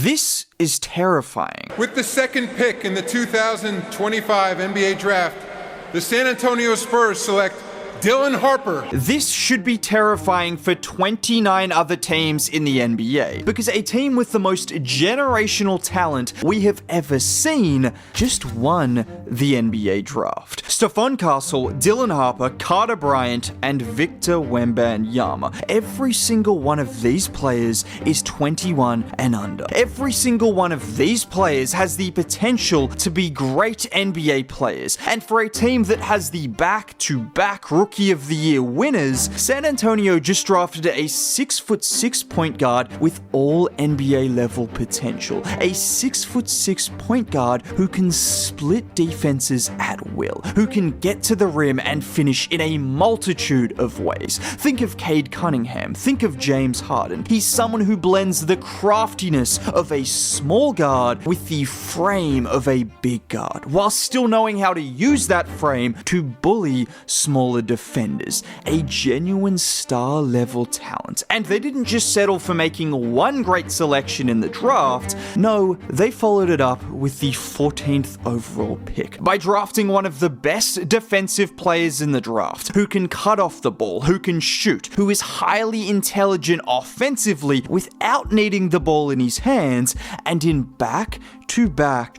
This is terrifying. With the second pick in the 2025 NBA Draft, the San Antonio Spurs select Dylan Harper. This should be terrifying for 29 other teams in the NBA, because a team with the most generational talent we have ever seen just won the NBA draft. Stephon Castle, Dylan Harper, Carter Bryant, and Victor Wembanyama. Every single one of these players is 21 and under. Every single one of these players has the potential to be great NBA players. And for a team that has the back-to-back Rookie of the Year winners, San Antonio just drafted a 6'6" point guard with all NBA level potential. A 6'6" point guard who can split defenses at will, who can get to the rim and finish in a multitude of ways. Think of Cade Cunningham, think of James Harden. He's someone who blends the craftiness of a small guard with the frame of a big guard, while still knowing how to use that frame to bully smaller defenders. A genuine star level talent. And they didn't just settle for making one great selection in the draft. No, they followed it up with the 14th overall pick by drafting one of the best defensive players in the draft, who can cut off the ball, who can shoot, who is highly intelligent offensively without needing the ball in his hands. And in back-to-back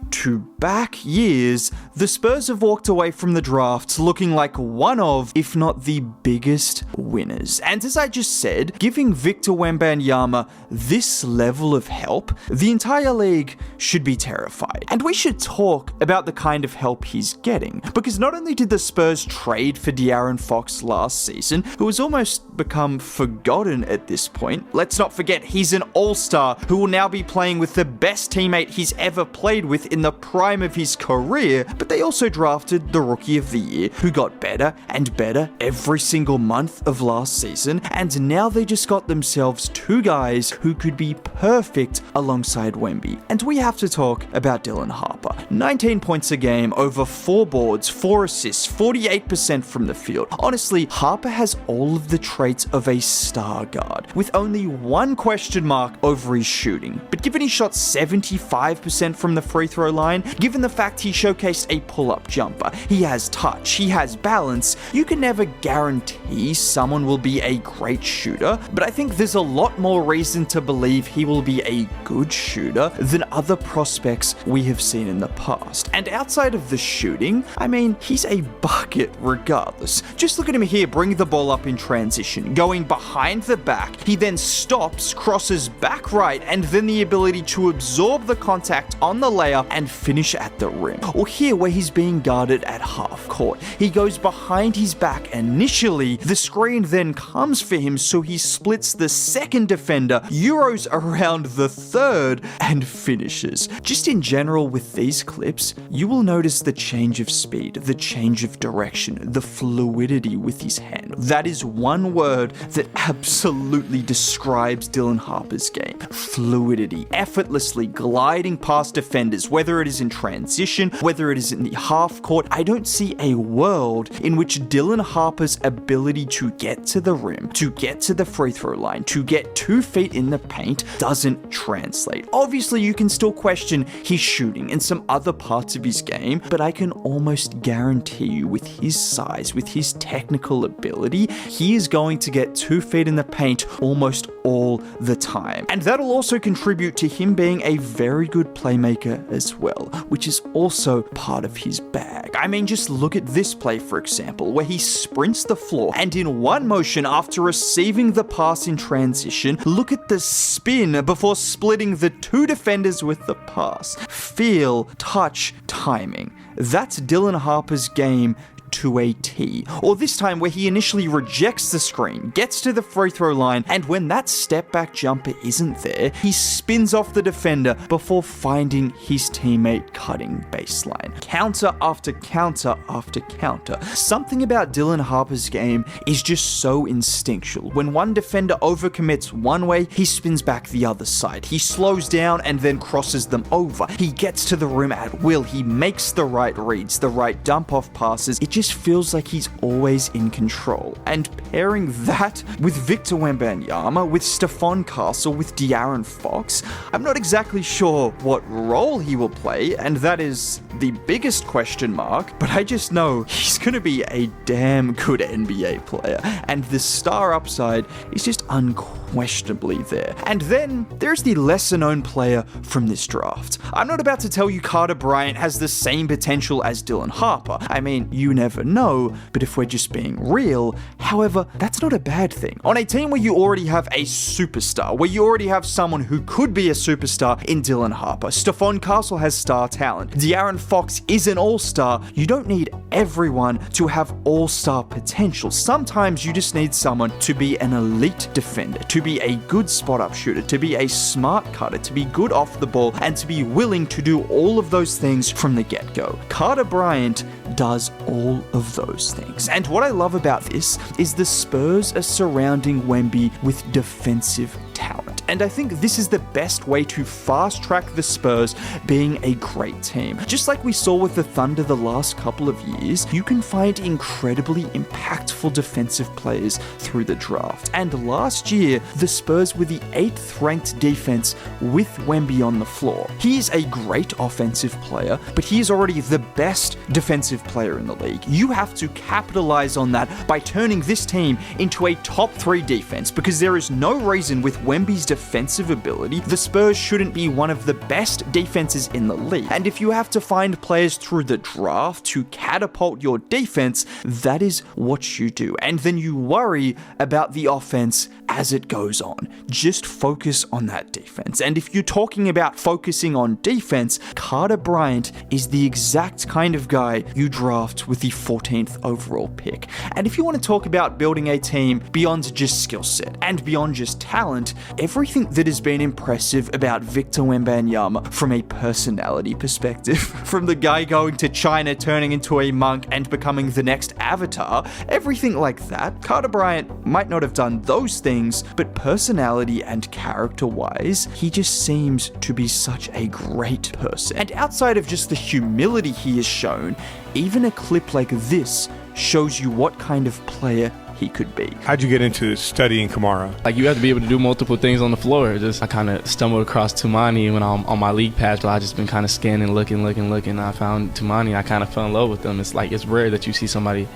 years, the Spurs have walked away from the draft looking like one of, if not the biggest winners. And as I just said, giving Victor Wembanyama this level of help, the entire league should be terrified. And we should talk about the kind of help he's getting, because not only did the Spurs trade for De'Aaron Fox last season, who has almost become forgotten at this point. Let's not forget he's an all-star who will now be playing with the best teammate he's ever played with in the prime of his career, but they also drafted the Rookie of the Year, who got better and better every single month of last season, and now they just got themselves two guys who could be perfect alongside Wemby. And we have to talk about Dylan Harper. 19 points a game, over 4 boards, 4 assists, 48% from the field. Honestly, Harper has all of the traits of a star guard, with only one question mark over his shooting. But given he shot 75% from the free throw line, given the fact he showcased a pull-up jumper, he has touch, he has balance, you can never guarantee someone will be a great shooter, but I think there's a lot more reason to believe he will be a good shooter than other prospects we have seen in the past. And outside of the shooting, I mean, he's a bucket regardless. Just look at him here, bring the ball up in transition, going behind the back, he then stops, crosses back right, and then the ability to absorb the contact on the layup and finish at the rim. Or here, where he's being guarded at half court, he goes behind his back initially, the screen then comes for him, so he splits the second defender, euros around the third, and finishes. Just in general with these clips, you will notice the change of speed, the change of direction, the fluidity with his hand. That is one word that absolutely describes Dylan Harper's game. Fluidity, effortlessly gliding past defenders, whether it is in transition, whether it is in the half court. I don't see a world in which Dylan Harper's ability to get to the rim, to get to the free throw line, to get 2 feet in the paint doesn't translate. Obviously, you can still question his shooting and some other parts of his game, but I can almost guarantee you with his size, with his technical ability, he is going to get 2 feet in the paint almost all the time. And that'll also contribute to him being a very good playmaker as well, which is also part of his bag. I mean, just look at this play, for example, where he sprints the floor and in one motion after receiving the pass in transition, look at the spin before splitting the 2 defenders with the pass. Feel, touch, timing. That's Dylan Harper's game to a T. Or this time where he initially rejects the screen, gets to the free throw line, and when that step back jumper isn't there, he spins off the defender before finding his teammate cutting baseline. Counter after counter after counter. Something about Dylan Harper's game is just so instinctual. When one defender overcommits one way, he spins back the other side. He slows down and then crosses them over. He gets to the rim at will. He makes the right reads, the right dump off passes. It just just feels like he's always in control. And pairing that with Victor Wembanyama, with Stephon Castle, with De'Aaron Fox, I'm not exactly sure what role he will play, and that is the biggest question mark, but I just know he's going to be a damn good NBA player, and the star upside is just unquestionably there. And then there's the lesser known player from this draft. I'm not about to tell you Carter Bryant has the same potential as Dylan Harper. I mean, you never know, but if we're just being real, however, that's not a bad thing. On a team where you already have a superstar, where you already have someone who could be a superstar in Dylan Harper, Stephon Castle has star talent, De'Aaron Fox is an all-star, you don't need everyone to have all-star potential. Sometimes you just need someone to be an elite defender, to be a good spot-up shooter, to be a smart cutter, to be good off the ball, and to be willing to do all of those things from the get-go. Carter Bryant does all of those things. And what I love about this is the Spurs are surrounding Wemby with defensive talent. And I think this is the best way to fast-track the Spurs being a great team. Just like we saw with the Thunder the last couple of years, you can find incredibly impactful defensive players through the draft. And last year, the Spurs were the 8th ranked defense with Wemby on the floor. He is a great offensive player, but he is already the best defensive player in the league. You have to capitalize on that by turning this team into a top 3 defense, because there is no reason with Wemby's defensive ability, the Spurs shouldn't be one of the best defenses in the league. And if you have to find players through the draft to catapult your defense, that is what you do. And then you worry about the offense as it goes on. Just focus on that defense. And if you're talking about focusing on defense, Carter Bryant is the exact kind of guy you draft with the 14th overall pick. And if you want to talk about building a team beyond just skill set and beyond just talent, everything that has been impressive about Victor Wembanyama from a personality perspective, from the guy going to China, turning into a monk and becoming the next Avatar, everything like that, Carter Bryant might not have done those things, but personality and character-wise, he just seems to be such a great person. And outside of just the humility he has shown, even a clip like this shows you what kind of player he could be. How'd you get into studying Kamara? Like, you have to be able to do multiple things on the floor. I kind of stumbled across Tumani when I'm on my league pass. I just been kind of scanning, looking. I found Tumani. I kind of fell in love with him. It's rare that you see somebody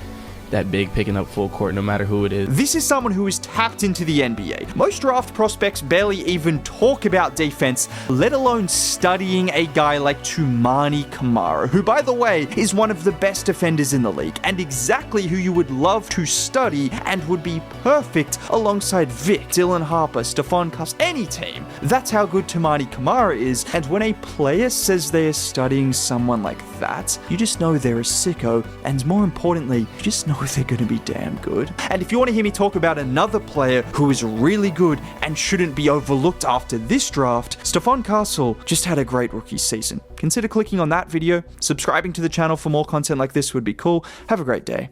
that big picking up full court, no matter who it is. This is someone who is tapped into the NBA. Most draft prospects barely even talk about defense, let alone studying a guy like Tumani Kamara, who, by the way, is one of the best defenders in the league, and exactly who you would love to study and would be perfect alongside Vic, Dylan Harper, Stephon Castle, any team. That's how good Tumani Kamara is, and when a player says they are studying someone like that, you just know they're a sicko, and more importantly, you just know they're going to be damn good. And if you want to hear me talk about another player who is really good and shouldn't be overlooked after this draft, Stephon Castle just had a great rookie season. Consider clicking on that video. Subscribing to the channel for more content like this would be cool. Have a great day.